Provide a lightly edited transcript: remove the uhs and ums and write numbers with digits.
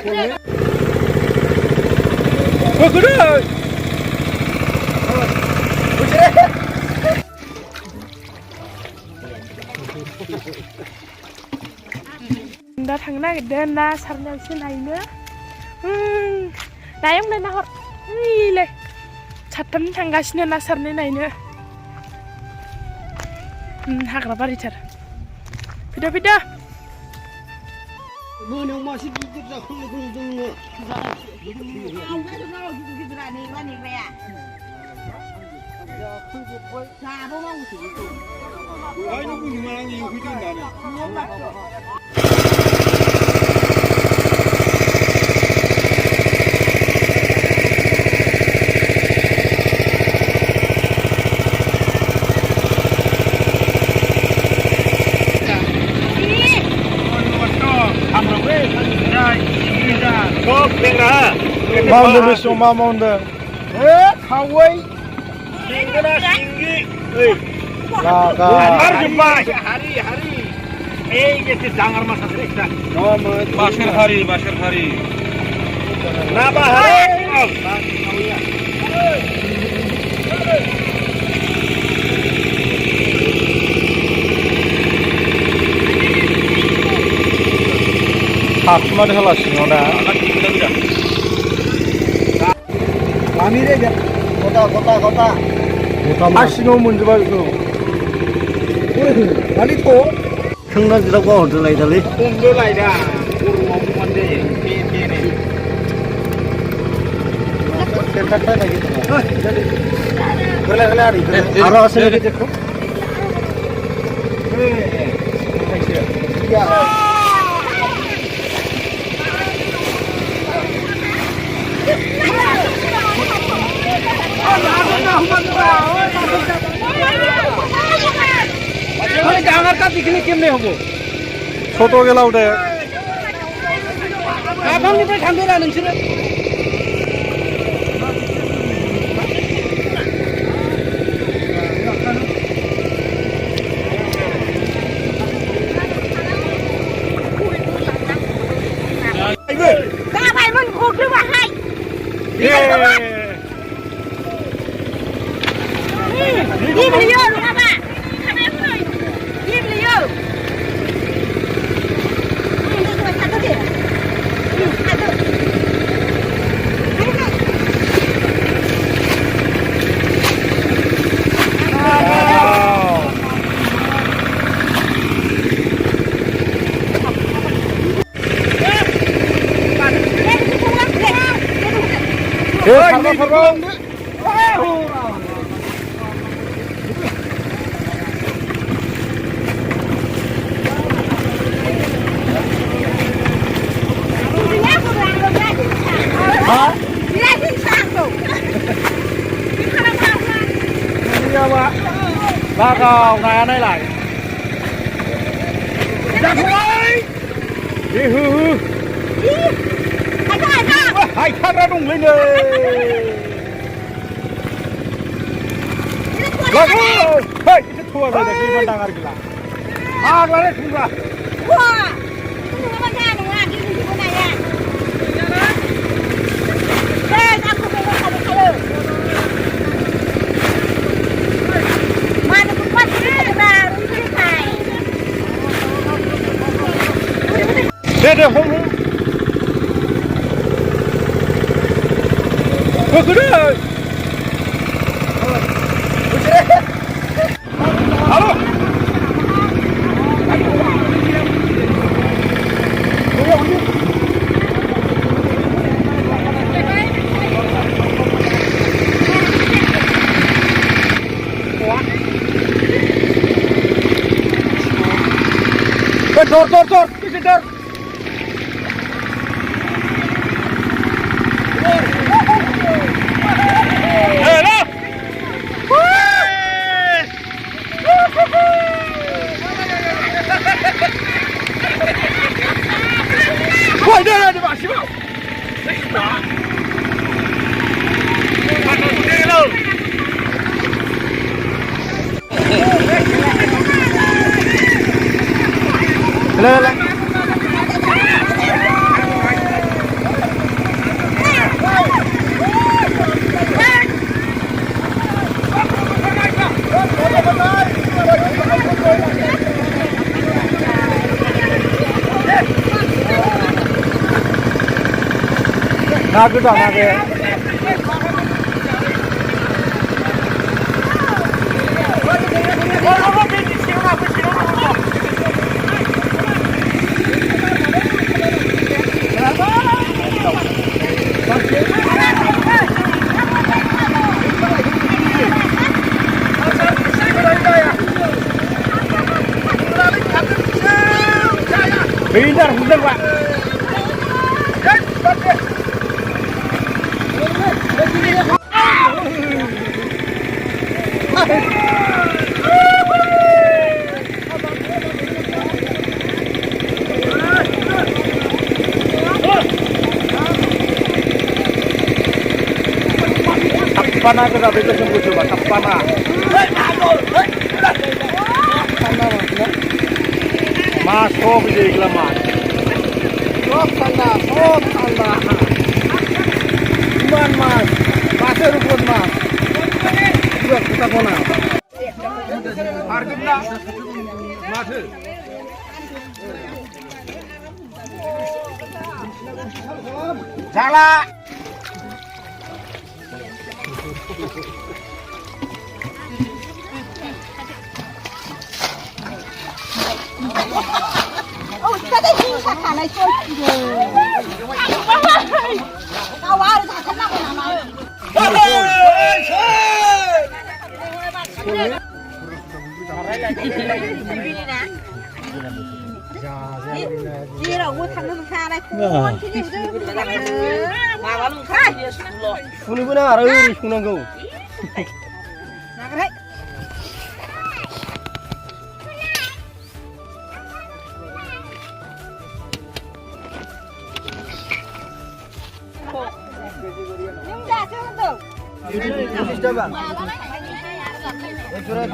दा थांनो नागिरदों ना सारनायावसो नायनो नायावनो नाहर ओइलाय साथाम थांगासिनो ना सारनाय नायनो हाग्रा बारिथार फैदो फैदो मोनायाव मासे गिदिर जाखांनायखौ नुदों Maundeng besok maundeng. Kawai. Singkena singgi. Laga. Hari jumpa. Hari. Jadi jangan masa teriksa. Basir hari. Napa hari? Aku mana salah sih orang. Kami deh, kota. Masih mau mencoba itu. Kali itu. Tengah kita kau udah lagi tadi. Udah lagi dah. Urut mandi. Ini. Kata lagi tu. Boleh hari. Arah asal lagi tu. Ya. Jangan kat dikini kemana hobo? Foto gelau deh. Abang ni pergi ambil anak sini. Apa yang kau keluar hai? Đi beli vô luôn apa? Đi beli vô. Satu dia. Satu. Bakal ngày nay lại. Ra thôi. Đi hư. Hai khát ra đùng lên đây. Lagu. Hei, itu thua rồi đấy, cái bandang argila. Ah, lari thua. Wah, ini apa kan? Lagi di mana ya? Aku pengen kalau. Mana buat baru ini kai. Deh, hong. Kuda. Halo. Tor, visitor. Hello. Woi, dah di bawah sini. Mana sini lo? Hello. 나그다 나그. Benar, benar Pak. Kapana ke dapat itu sembuh coba kapana. Mas, oh bisa iklan mas. Oh tanda. Iman mas, masih rukun mas. Juga kita kona. Harganya masih. Salah. Oh, kita dah hinga kalah itu. Kau ada tak kenal nama? Dia orang utang dengan cara kuat, dia itu. Malah lu kan dia sepuluh. Punya punya ada urus punya kau. Nak rek. Yung dati ito. Sudah bang. Surah.